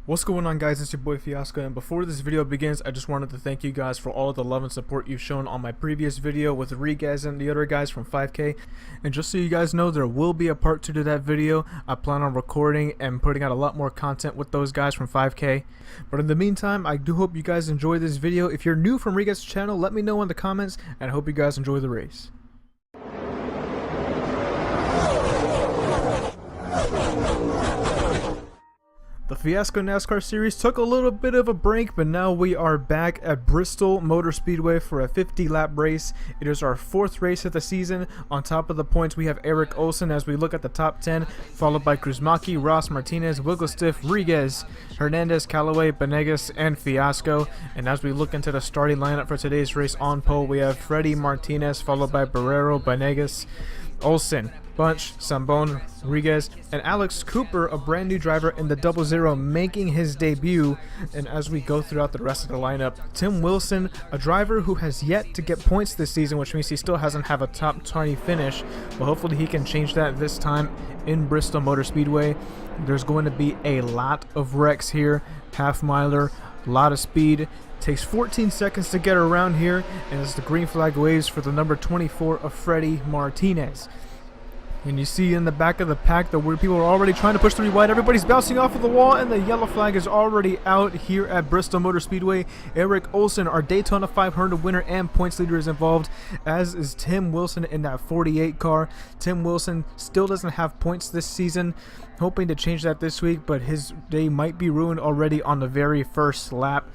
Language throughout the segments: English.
What's going on, guys? It's your boy Fiasco, and before this video begins, I just wanted to thank you guys for all of the love and support you've shown on my previous video with WRECKS and the other guys from 5K. And just so you guys know, there will be a part 2 to that video. I plan on recording and putting out a lot more content with those guys from 5K. But in the meantime, I do hope you guys enjoy this video. If you're new from WRECKS channel, let me know in the comments, and I hope you guys enjoy the race. The Fiasco NASCAR Series took a little bit of a break, but now we are back at Bristol Motor Speedway for a 50-lap race. It is our 4th race of the season. On top of the points, we have Eric Olsen as we look at the top 10, followed by Kruzmaki, Ross, Martinez, Wigglestiff, Rodriguez, Hernandez, Callaway, Benegas, and Fiasco. And as we look into the starting lineup for today's race, on pole we have Freddie Martinez, followed by Barrero, Benegas, Olsen, Bunch, Sambon, Rodriguez, and Alex Cooper, a brand new driver in the 00, making his debut. And as we go throughout the rest of the lineup, Tim Wilson, a driver who has yet to get points this season, which means he still hasn't have a top 20 finish, but hopefully he can change that this time in Bristol Motor Speedway. There's going to be a lot of wrecks here, half miler, a lot of speed. Takes 14 seconds to get around here, and as the green flag waves for the number 24 of Freddie Martinez. And you see in the back of the pack that where people are already trying to push 3 wide. Everybody's bouncing off of the wall, and the yellow flag is already out here at Bristol Motor Speedway. Eric Olsen, our Daytona 500 winner and points leader, is involved, as is Tim Wilson in that 48 car. Tim Wilson still doesn't have points this season, hoping to change that this week, but his day might be ruined already on the very first lap.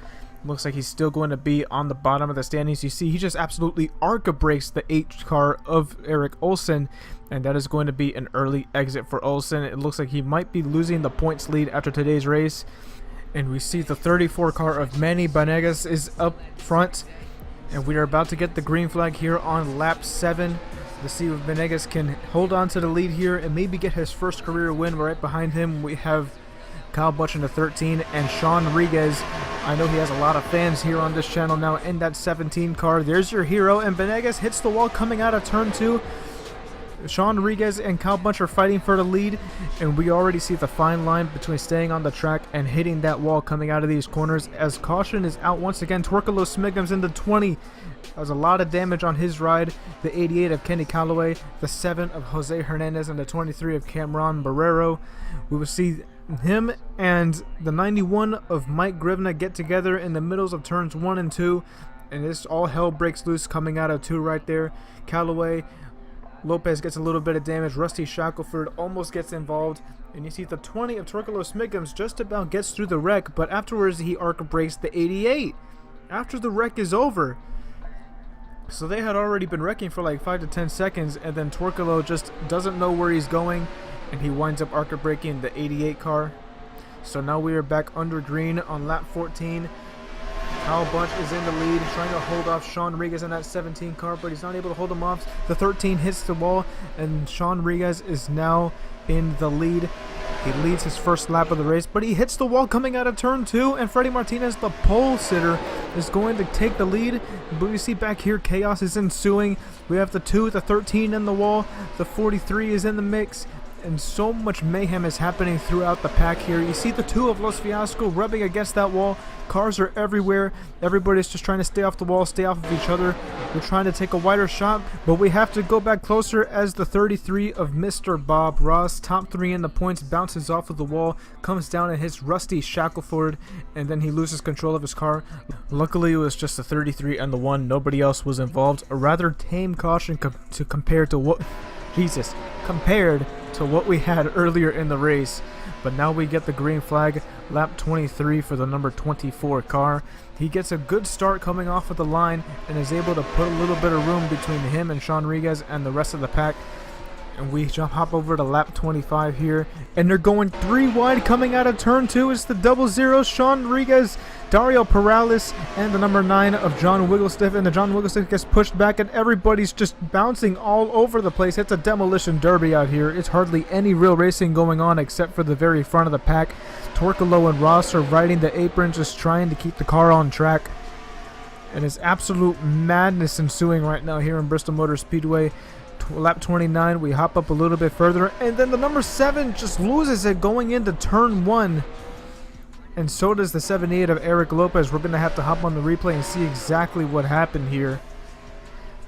Looks like he's still going to be on the bottom of the standings. You see, he just absolutely ARCA breaks the 8 car of Eric Olsen, and that is going to be an early exit for Olsen. It looks like he might be losing the points lead after today's race. And we see the 34 car of Manny Benegas is up front, and we are about to get the green flag here on lap 7 to see if Benegas can hold on to the lead here and maybe get his first career win. Right behind him we have Kyle Busch in the 13 and Sean Rodriguez. I know he has a lot of fans here on this channel now in that 17 car. There's your hero, and Benegas hits the wall coming out of turn 2. Sean Rodriguez and Kyle Busch are fighting for the lead, and we already see the fine line between staying on the track and hitting that wall coming out of these corners, as caution is out once again. Torkelo Smigums in the 20. There's a lot of damage on his ride. The 88 of Kenny Callaway, the 7 of Jose Hernandez, and the 23 of Cameron Barrero. We will see him and the 91 of Mike Grivna get together in the middles of turns 1 and 2, and this all hell breaks loose coming out of 2 right there. Callaway, Lopez gets a little bit of damage. Rusty Shackelford almost gets involved, and you see the 20 of Torkelo Smigums just about gets through the wreck, but afterwards he ARCA breaks the 88 after the wreck is over. So they had already been wrecking for like 5 to 10 seconds, and then Torkelo just doesn't know where he's going, and he winds up ARCA breaking the 88 car. So now we are back under green on lap 14. Kyle Busch is in the lead, trying to hold off Sean Rodriguez in that 17 car, but he's not able to hold him off. The 13 hits the wall, and Sean Rodriguez is now in the lead. He leads his first lap of the race, but he hits the wall coming out of turn 2, and Freddie Martinez, the pole sitter, is going to take the lead. But we see back here chaos is ensuing. We have the 2, the 13 in the wall, the 43 is in the mix, and so much mayhem is happening throughout the pack here. You see the 2 of Los Fiasco rubbing against that wall. Cars are everywhere. Everybody's just trying to stay off the wall, stay off of each other. We're trying to take a wider shot, but we have to go back closer as the 33 of Mr. Bob Ross, top 3 in the points, bounces off of the wall, comes down and hits Rusty Shackelford, and then he loses control of his car. Luckily, it was just the 33 and the 1. Nobody else was involved. A rather tame caution compared to what we had earlier in the race. But now we get the green flag, lap 23 for the number 24 car. He gets a good start coming off of the line and is able to put a little bit of room between him and Sean Rodriguez and the rest of the pack. And we hop over to lap 25 here, and they're going 3 wide coming out of turn 2. It's the 00, Sean Rodriguez, Dario Perales, and the number 9 of John Wigglestiff, and the John Wigglestiff gets pushed back, and everybody's just bouncing all over the place. It's a demolition derby out here. It's hardly any real racing going on except for the very front of the pack. Torkelo and Ross are riding the apron, just trying to keep the car on track. And it's absolute madness ensuing right now here in Bristol Motor Speedway. Lap 29, we hop up a little bit further, and then the number 7 just loses it going into turn 1. and so does the 78 of Eric Lopez. We're going to have to hop on the replay and see exactly what happened here.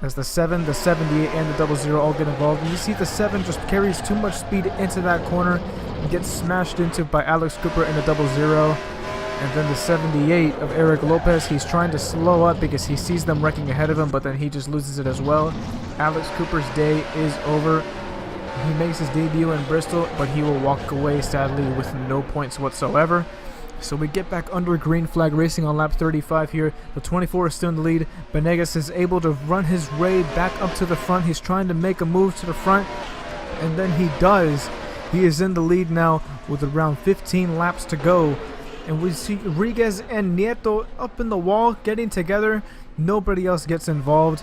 As the 7, the 78, and the 00 all get involved. And you see the 7 just carries too much speed into that corner and gets smashed into by Alex Cooper in the 00. And then the 78 of Eric Lopez, he's trying to slow up because he sees them wrecking ahead of him, but then he just loses it as well. Alex Cooper's day is over. He makes his debut in Bristol, but he will walk away sadly with no points whatsoever. So we get back under green flag racing on lap 35 here. The 24 is still in the lead. Benegas is able to run his way back up to the front. He's trying to make a move to the front, and then he does. He is in the lead now with around 15 laps to go. And we see Rodriguez and Nieto up in the wall getting together. Nobody else gets involved.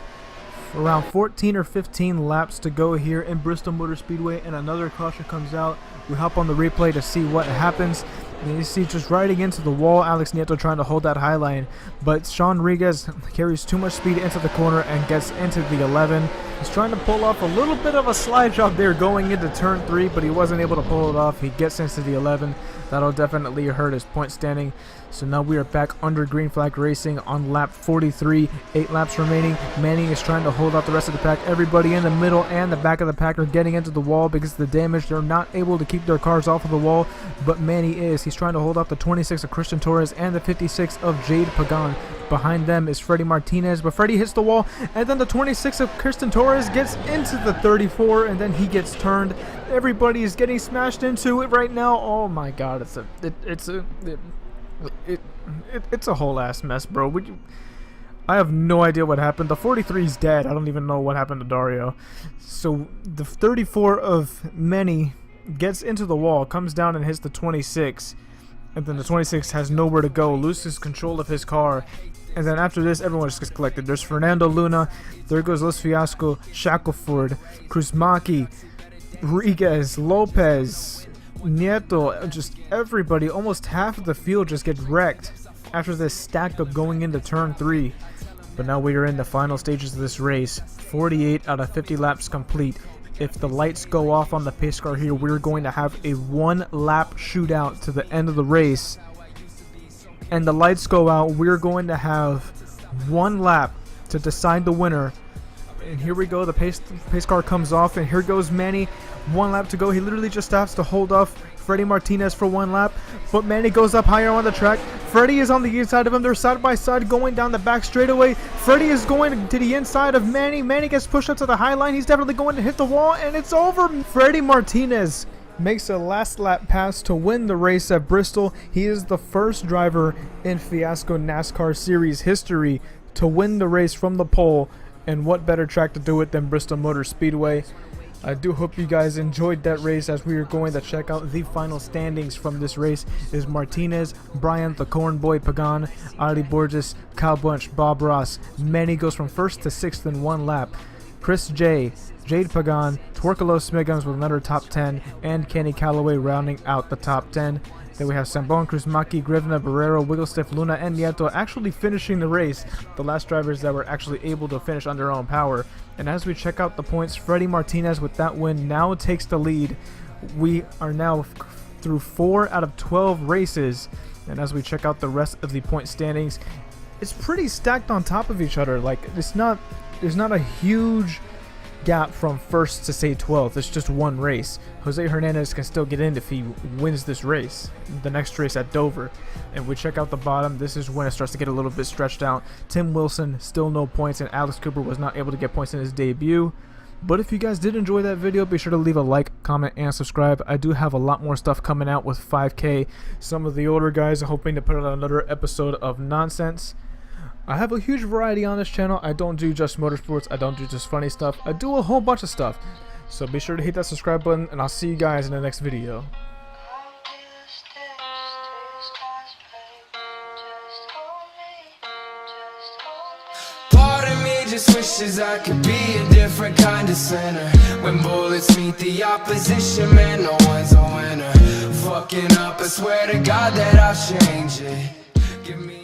Around 14 or 15 laps to go here in Bristol Motor Speedway, and another caution comes out. We hop on the replay to see what happens. And you see just riding into the wall, Alex Nieto trying to hold that high line, but Sean Rodriguez carries too much speed into the corner and gets into the 11. He's trying to pull off a little bit of a slide job there going into turn 3, but he wasn't able to pull it off. He gets into the 11. That'll definitely hurt his point standing. So now we are back under green flag racing on lap 43. 8 laps remaining. Manning is trying to hold out the rest of the pack. Everybody in the middle and the back of the pack are getting into the wall because of the damage. They're not able to keep their cars off of the wall, but Manny is. He's trying to hold off the 26 of Christian Torres and the 56 of Jade Pagan. Behind them is Freddie Martinez, but Freddie hits the wall, and then the 26 of Christian Torres gets into the 34, and then he gets turned. Everybody is getting smashed into it right now. Oh my god, it's a whole ass mess, bro. I have no idea what happened. The 43 is dead. I don't even know what happened to Dario. So the 34 of Manny gets into the wall, comes down and hits the 26, and then the 26 has nowhere to go, loses control of his car. And then after this, everyone just gets collected. There's Fernando Luna, there goes Los Fiasco, Shackelford, Kruzmaki, Rodriguez, Lopez, Nieto, just everybody. Almost half of the field just gets wrecked after this stack up going into turn 3. But now we are in the final stages of this race. 48 out of 50 laps complete. If the lights go off on the pace car here, we're going to have a 1-lap shootout to the end of the race. And the lights go out, we're going to have 1 lap to decide the winner. And here we go, the pace car comes off, and here goes Manny. 1 lap to go. He literally just has to hold off Freddie Martinez for 1 lap, but Manny goes up higher on the track. Freddie is on the inside of him. They're side by side going down the back straightaway. Freddie is going to the inside of Manny. Manny gets pushed up to the high line. He's definitely going to hit the wall, and it's over. Freddie Martinez makes a last lap pass to win the race at Bristol. He is the first driver in Fiasco NASCAR Series history to win the race from the pole, and what better track to do it than Bristol Motor Speedway. I do hope you guys enjoyed that race. As we are going to check out the final standings from this race is Martinez, Brian the Corn Boy Pagan, Ali Borges, Kyle Bunch, Bob Ross. Manny goes from 1st to 6th in 1 lap. Chris J, Jade Pagan, Twerkalo Smigums with another top 10, and Kenny Calloway rounding out the top 10. Then we have Sambon, Kruzmaki, Grivna, Barrero, Wigglestiff, Luna, and Nieto actually finishing the race. The last drivers that were actually able to finish on their own power. And as we check out the points, Freddie Martinez with that win now takes the lead. We are now through 4 out of 12 races. And as we check out the rest of the point standings, it's pretty stacked on top of each other. Like, there's not a huge gap from 1st to say 12th. It's just 1 race. Jose Hernandez can still get in if he wins this race, the next race at Dover. And we check out the bottom, this is when it starts to get a little bit stretched out. Tim Wilson still no points, and Alex Cooper was not able to get points in his debut. But if you guys did enjoy that video, be sure to leave a like, comment, and subscribe. I do have a lot more stuff coming out with 5K. Some of the older guys are hoping to put out another episode of nonsense. I have a huge variety on this channel. I don't do just motorsports, I don't do just funny stuff, I do a whole bunch of stuff. So be sure to hit that subscribe button, and I'll see you guys in the next video. Part of me just wishes I could be a different kind of sinner. When bullets meet the opposition, man, no one's a winner. Fucking up, I swear to God that I'll change it. Give me